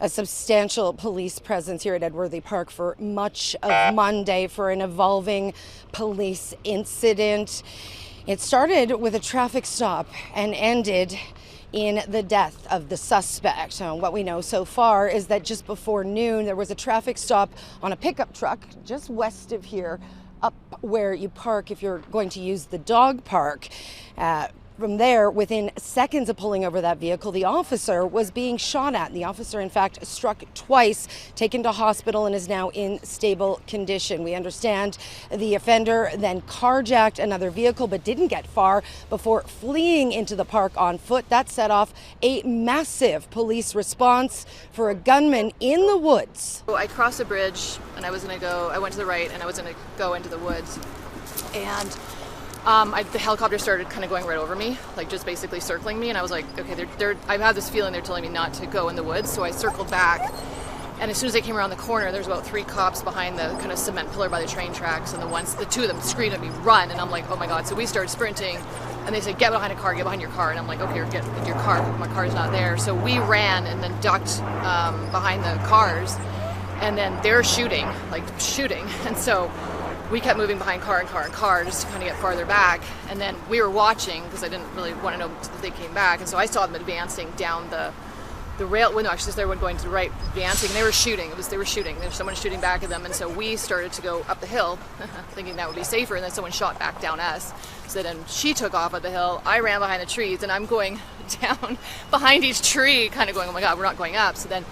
A substantial police presence here at Edworthy Park for much of Monday for an evolving police incident. It started with a traffic stop and ended in the death of the suspect. What we know so far is that just before noon, there was a traffic stop on a pickup truck just west of here, up where you park if you're going to use the dog park. From there, within seconds of pulling over that vehicle, the officer was being shot at. The officer, in fact, struck twice, taken to hospital, and is now in stable condition. We understand the offender then carjacked another vehicle but didn't get far before fleeing into the park on foot. That set off a massive police response for a gunman in the woods. I crossed a bridge and I went to the right and I was going to go into the woods. And the helicopter started kind of going right over me, like just basically circling me, and I was like, okay, I have this feeling they're telling me not to go in the woods, so I circled back, and as soon as I came around the corner, there's about 3 cops behind the kind of cement pillar by the train tracks, and the 2 of them screamed at me, run, and I'm like, oh my god, so we started sprinting, and they said, get behind your car, and I'm like, okay, get in your car, my car's not there, so we ran and then ducked behind the cars, and then they're shooting, and so we kept moving behind car just to kind of get farther back, and then we were watching because I didn't really want to know if they came back, and so I saw them advancing down the rail. Well, no, actually, they were going to the right, advancing. They were shooting. There's someone shooting back at them, and so we started to go up the hill, thinking that would be safer, and then someone shot back down us. So then she took off up the hill. I ran behind the trees, and I'm going down behind each tree, kind of going, oh my god, we're not going up. So then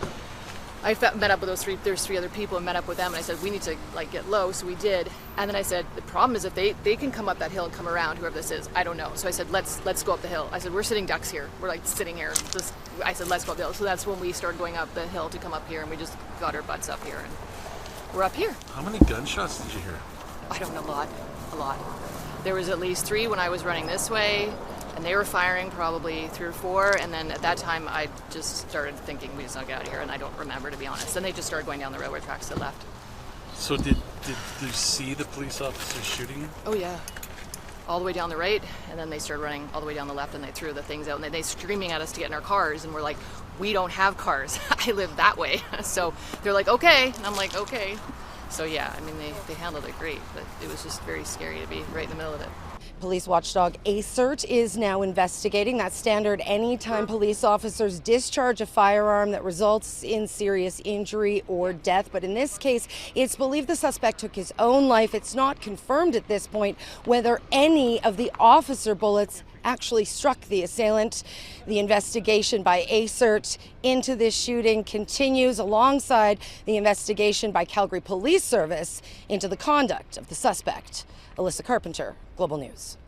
I met up with there's 3 other people, and met up with them, and I said, we need to get low, so we did. And then I said, the problem is if they can come up that hill and come around, whoever this is, I don't know. So I said, let's go up the hill. I said, we're sitting ducks here. We're sitting here. I said, let's go up the hill. So that's when we started going up the hill to come up here, and we just got our butts up here, and we're up here. How many gunshots did you hear? I don't know, a lot. There was at least 3 when I was running this way, and they were firing probably 3 or 4, and then at that time I just started thinking we just gotta get out of here, and I don't remember, to be honest. Then they just started going down the railway tracks that left. So did you see the police officers shooting you? Oh yeah, all the way down the right, and then they started running all the way down the left, and they threw the things out, and they screaming at us to get in our cars, and we're like, we don't have cars. I live that way. So they're like, okay, and I'm like, okay. So yeah, I mean, they handled it great, but it was just very scary to be right in the middle of it. Police watchdog ASIRT is now investigating. That's standard anytime police officers discharge a firearm that results in serious injury or death. But in this case, it's believed the suspect took his own life. It's not confirmed at this point whether any of the officer bullets actually struck the assailant. The investigation by ASIRT into this shooting continues alongside the investigation by Calgary Police Service into the conduct of the suspect. Alyssa Carpenter, Global News.